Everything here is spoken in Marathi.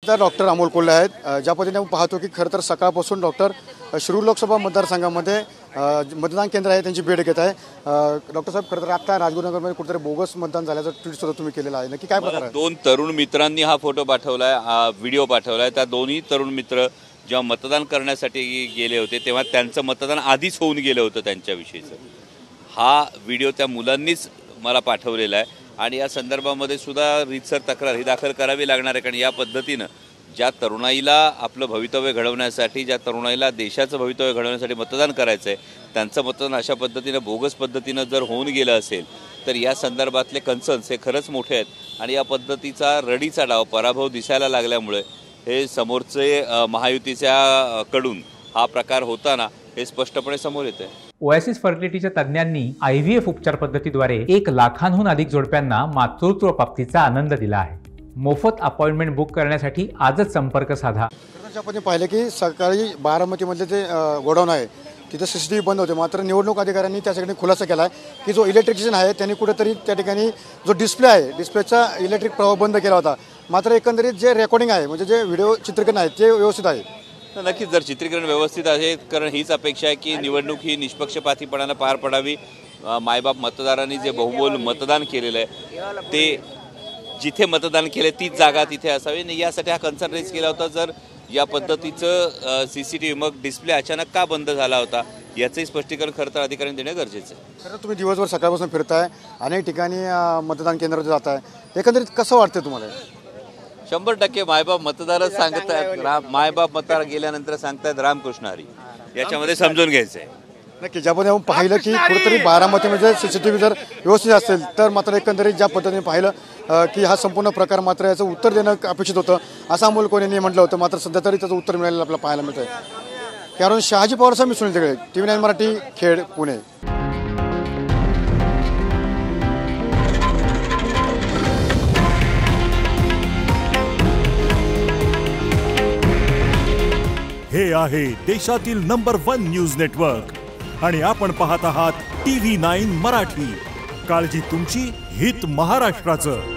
आता डॉक्टर अमोल कोल्हे आहेत। ज्या पद्धतीने आपण पाहतो की खरं तर सकाळपासून डॉक्टर शिरूर लोकसभा मतदारसंघामध्ये मतदान केंद्र आहे त्यांची भेट घेत आहे। डॉक्टर साहेब, खरं तर आता राजगुरुनगरमध्ये कुठेतरी बोगस मतदान झाल्याचं ट्विट सुद्धा तुम्ही केलेलं आहे, नक्की काय प्रकार आहे? दोन तरुण मित्रांनी हा फोटो पाठवलाय, व्हिडिओ पाठवलाय। त्या दोन्ही तरुण मित्र जेव्हा मतदान करण्यासाठी गेले होते तेव्हा त्यांचं मतदान आधीच होऊन गेलं होतं त्यांच्याविषयीचं। हा व्हिडिओ त्या मुलांनीच मला पाठवलेला आहे आणि या संदर्भामध्ये सुद्धा रीतसर तक्रार ही दाखल करावी लागणार आहे। कारण या पद्धतीनं ज्या तरुणाईला आपलं भवितव्य घडवण्यासाठी, ज्या तरुणाईला देशाचं भवितव्य घडवण्यासाठी मतदान करायचं आहे, त्यांचं मतदान अशा पद्धतीनं बोगस पद्धतीनं जर होऊन गेलं असेल तर या संदर्भातले कन्सर्न्स हे खरंच मोठे आहेत आणि या पद्धतीचा रडीचा डाव पराभव दिसायला लागल्यामुळे हे समोरचे महायुतीच्या कडून हा प्रकार होताना हे स्पष्टपणे समोर येते। ओएसिस फर्टिलिटीच्या तज्ञांनी IVF उपचार पद्धतीद्वारे 1 लाखांहून अधिक जोडप्यांना मातृत्व प्राप्तीचा आनंद दिला आहे। मोफत अपॉइंटमेंट बुक करण्यासाठी आजच संपर्क साधा। आपण पाहिलं की सकाळी बारामतीमधले जे गोडाऊन आहे तिथे CCTV बंद होते, मात्र निवडणूक अधिकाऱ्यांनी त्यासाठी खुलासा केला आहे की जो इलेक्ट्रिशियन आहे त्यांनी कुठेतरी त्या ठिकाणी जो डिस्प्ले आहे डिस्प्लेचा इलेक्ट्रिक प्रवाह बंद केला होता, मात्र एकंदरीत जे रेकॉर्डिंग आहे म्हणजे जे व्हिडिओ चित्रीकरण आहे ते व्यवस्थित आहे। नक्कीच जर चित्रीकरण व्यवस्थित आहे, कारण हीच अपेक्षा आहे की निवडणूक ही निष्पक्षपातीपणाने पार पडावी। मायबाप मतदारांनी जे बहुमोल मतदान केलेलं आहे ते जिथे मतदान केले तीच जागा तिथे असावी आणि यासाठी हा कन्सर्न रेज केला होता। जर या पद्धतीचं CCTV मग डिस्प्ले अचानक का बंद झाला होता याचंही स्पष्टीकरण खरं तर अधिकाऱ्यांनी देणं गरजेचं आहे। खरं तुम्ही दिवसभर सकाळपासून फिरताय, अनेक ठिकाणी मतदान केंद्रावर जात आहे, एकंदरीत कसं वाटतं तुम्हाला? 100% मायबाप मतदारच सांगतायत, मायबाप मतदार गेल्यानंतर सांगतायत रामकृष्ण हरी, याच्यामध्ये समजून घ्यायचं आहे। नक्की ज्यामध्ये आपण पाहिलं की कुठेतरी बारामतीमध्ये CCTV जर व्यवस्थित असेल तर मात्र एकंदरीत ज्या पद्धतीने पाहिलं की हा संपूर्ण प्रकार मात्र याचं उत्तर देणं अपेक्षित होतं असं अमोल कोल्हेंनी म्हटलं होतं, मात्र सध्या तरी त्याचं उत्तर मिळालेलं आपल्याला पाहायला मिळतं आहे। कारण शहाजी पवारचा मी सुनील तिकडे TV9 मराठी, खेड, पुणे। हे आहे देशातील नंबर 1 न्यूज नेटवर्क आणि आपण पाहत आहात TV9 मराठी। काळजी तुमची, हित महाराष्ट्राचं।